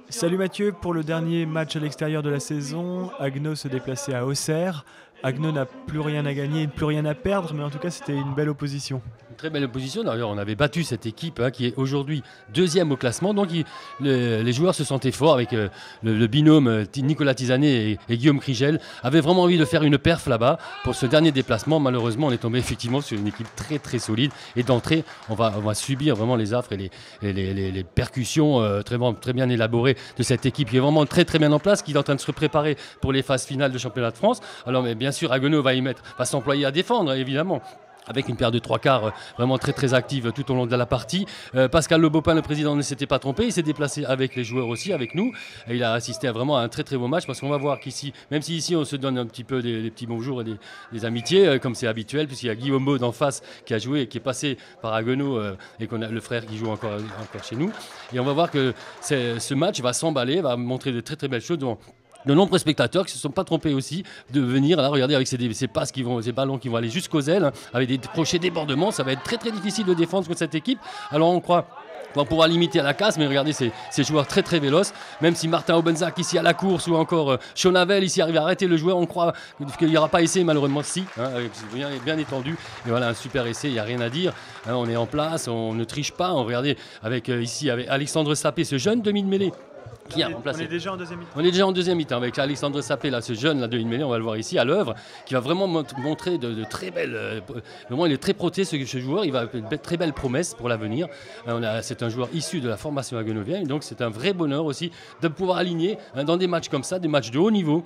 Salut Mathieu, pour le dernier match à l'extérieur de la saison, Haguenau se déplaçait à Auxerre. Haguenau n'a plus rien à gagner et plus rien à perdre, mais en tout cas c'était une belle opposition. Une très belle opposition. D'ailleurs, on avait battu cette équipe qui est aujourd'hui deuxième au classement. Donc, les joueurs se sentaient forts avec le binôme Nicolas Tisanet et Guillaume Krigel. Avaient vraiment envie de faire une perf là-bas pour ce dernier déplacement. Malheureusement, on est tombé effectivement sur une équipe très très solide. Et d'entrée, on va subir vraiment les affres et les percussions très bien élaborées de cette équipe qui est vraiment très très bien en place, qui est en train de se préparer pour les phases finales de championnat de France. Alors, mais bien sûr, Haguenau va s'employer à défendre, évidemment, avec une paire de trois quarts vraiment très très active tout au long de la partie. Pascal Le Beaupin, le président, ne s'était pas trompé, il s'est déplacé avec les joueurs aussi, avec nous, et il a assisté à vraiment un très très beau match, parce qu'on va voir qu'ici, même si ici on se donne un petit peu des petits bonjours et des amitiés, comme c'est habituel, puisqu'il y a Guillaume Baud en face qui a joué et qui est passé par Haguenau, et qu'on a le frère qui joue encore chez nous, et on va voir que ce match va s'emballer, va montrer de très très belles choses, dont de nombreux spectateurs qui ne se sont pas trompés aussi de venir là, regarder avec ces passes ces ballons qui vont aller jusqu'aux ailes, avec des crochets débordements. Ça va être très très difficile de défendre contre cette équipe. Alors on croit qu'on va pouvoir limiter à la casse, mais regardez ces joueurs très très véloces. Même si Martin Obenzac ici à la course ou encore Chonavel ici arrive à arrêter le joueur, on croit qu'il n'y aura pas essai, malheureusement si, bien étendu. Et voilà, un super essai, il n'y a rien à dire. On est en place, on ne triche pas. Regardez ici avec Alexandre Sapé, ce jeune demi de mêlée. On est déjà en deuxième mi-temps. On est déjà en deuxième mi-temps avec Alexandre Sapé, là, ce jeune de mêlée, on va le voir ici à l'œuvre, qui va vraiment montrer de très belles. Vraiment, il est très proté ce joueur, il va avoir de très belles promesses pour l'avenir. C'est un joueur issu de la formation haguenovienne, donc c'est un vrai bonheur aussi de pouvoir aligner dans des matchs comme ça, des matchs de haut niveau.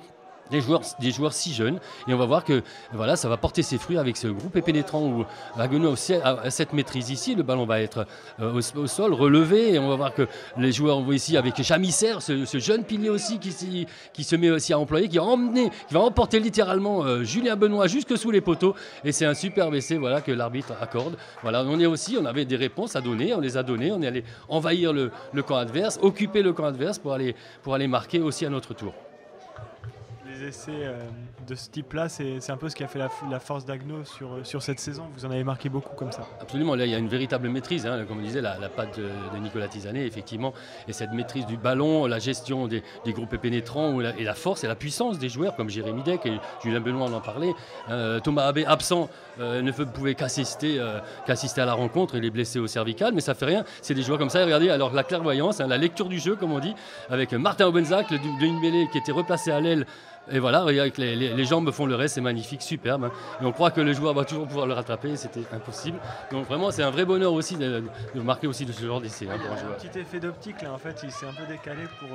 Des joueurs si jeunes, et on va voir que voilà, ça va porter ses fruits avec ce groupe pénétrant où Haguenau a cette maîtrise ici, le ballon va être au sol, relevé, et on va voir que les joueurs, on voit ici avec Chamisser, ce jeune pilier aussi qui se met aussi à employer, qui va emporter littéralement Julien Benoît jusque sous les poteaux, et c'est un superbe essai voilà, que l'arbitre accorde. Voilà, on avait des réponses à donner, on les a données, on est allé envahir le camp adverse, occuper le camp adverse pour aller marquer aussi à notre tour. Les essais de ce type-là, c'est un peu ce qui a fait la force d'Haguenau sur cette saison. Vous en avez marqué beaucoup comme ça. Absolument, là il y a une véritable maîtrise, comme on disait, la patte de Nicolas Tisanet, effectivement, et cette maîtrise du ballon, la gestion des groupes pénétrants, et la force et la puissance des joueurs comme Jérémy Deck et Julien Benoît en parlait. Thomas Abbé, absent, ne pouvait qu'assister à la rencontre, il est blessé au cervical, mais ça fait rien, c'est des joueurs comme ça. Regardez, alors la clairvoyance, la lecture du jeu, comme on dit, avec Martin Obenzac, le demi-mêlée qui était replacé à l'aile. Et voilà, avec les jambes font le reste, c'est magnifique, superbe. Et on croit que le joueur va toujours pouvoir le rattraper, c'était impossible. Donc vraiment, c'est un vrai bonheur aussi de marquer aussi de ce genre d'essai. Il y a un petit effet d'optique là, en fait, il s'est un peu décalé pour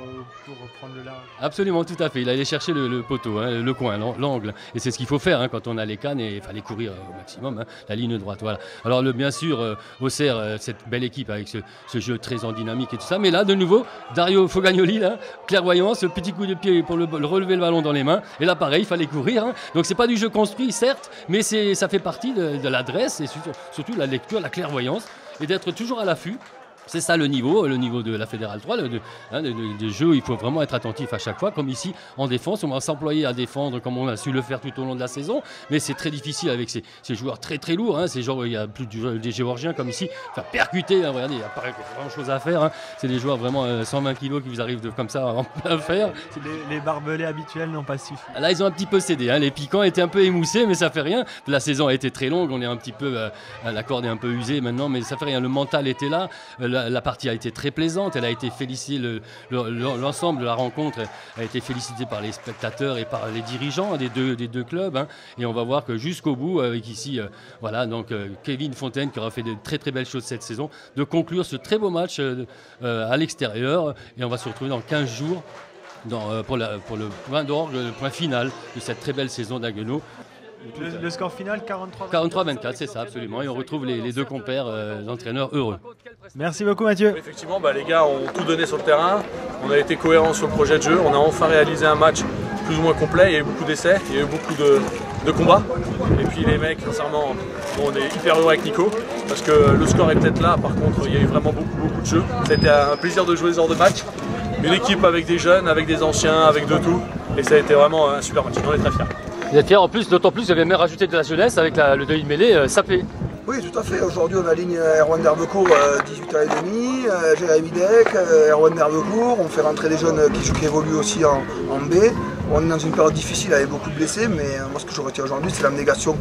prendre le large. Absolument, tout à fait. Il allait chercher le poteau, le coin, l'angle. Et c'est ce qu'il faut faire quand on a les cannes, et il fallait courir au maximum, la ligne droite. Voilà. Alors bien sûr, Auxerre, cette belle équipe avec ce jeu très en dynamique et tout ça. Mais là, de nouveau, Dario Fogagnoli, là, clairvoyant, ce petit coup de pied pour relever le ballon dans les mains, et là pareil, il fallait courir, donc c'est pas du jeu construit certes, mais ça fait partie de l'adresse et surtout la lecture, la clairvoyance, et d'être toujours à l'affût. C'est ça le niveau de la Fédérale 3, de jeu, il faut vraiment être attentif à chaque fois, comme ici en défense, on va s'employer à défendre comme on a su le faire tout au long de la saison, mais c'est très difficile avec ces joueurs très très lourds, il y a plus des Géorgiens comme ici, enfin percuter, regardez, il n'y a pas grand chose à faire, c'est des joueurs vraiment 120 kilos qui vous arrivent comme ça en plein fer. Les barbelés habituels n'ont pas suffi. Là ils ont un petit peu cédé, les piquants étaient un peu émoussés, mais ça fait rien, la saison a été très longue, on est un petit peu, la corde est un peu usée maintenant, mais ça fait rien, le mental était là, la partie a été très plaisante, elle a été félicitée, l'ensemble de la rencontre a été félicité par les spectateurs et par les dirigeants des deux clubs, et on va voir que jusqu'au bout, avec ici, Kevin Fontaine qui aura fait de très très belles choses cette saison, de conclure ce très beau match à l'extérieur, et on va se retrouver dans 15 jours pour le point d'orgue, le point final de cette très belle saison d'Haguenau. Le score final, 43-24, c'est ça, absolument. Et on retrouve les deux compères d'entraîneurs heureux. Merci beaucoup, Mathieu. Effectivement, les gars ont tout donné sur le terrain. On a été cohérents sur le projet de jeu. On a enfin réalisé un match plus ou moins complet. Il y a eu beaucoup d'essais, il y a eu beaucoup de combats. Et puis les mecs, sincèrement, on est hyper heureux avec Nico. Parce que le score est peut-être là. Par contre, il y a eu vraiment beaucoup de jeux. Ça a été un plaisir de jouer ce genre de match. Une équipe avec des jeunes, avec des anciens, avec de tout. Et ça a été vraiment un super match. On est très fiers. Vous êtes fiers en plus, d'autant plus, vous avez même rajouté de la jeunesse avec le deuil de mêlée Sapé. Oui, tout à fait. Aujourd'hui, on aligne Erwan Derbecourt, 18 ans et demi, Jérémy Deck, Erwan Derbecourt. On fait rentrer des jeunes qui évoluent aussi en B. On est dans une période difficile avec beaucoup de blessés, mais moi, ce que je retiens aujourd'hui, c'est l'abnégation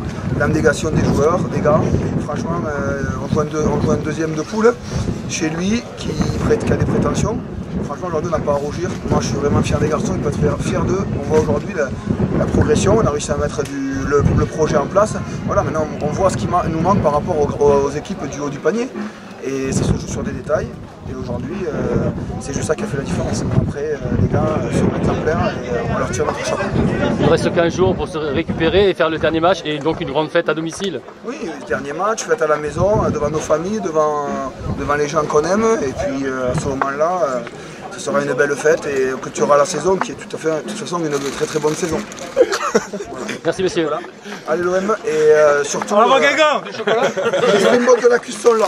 des joueurs, des gars. Franchement, on joue un deuxième de poule chez lui qui a des prétentions. Franchement, aujourd'hui, on n'a pas à rougir. Moi, je suis vraiment fier des garçons, ils peuvent être fiers d'eux. On voit aujourd'hui la progression, on a réussi à mettre le projet en place. Voilà, maintenant, on voit ce qui nous manque par rapport aux équipes du haut du panier. Et ça se joue sur des détails. Et aujourd'hui, c'est juste ça qui a fait la différence. Après, les gars sont exemplaires et on leur tire notre chapeau. Il reste 15 jours pour se récupérer et faire le dernier match et donc une grande fête à domicile. Oui, le dernier match, fête à la maison, devant nos familles, devant les gens qu'on aime. Et puis à ce moment-là, ce sera une belle fête et que tu auras la saison qui est de toute façon une très très bonne saison. Voilà. Merci messieurs. Voilà. Allez l'OM et surtout... Bravo Guingamp. Les springboks de la cuisse sont là.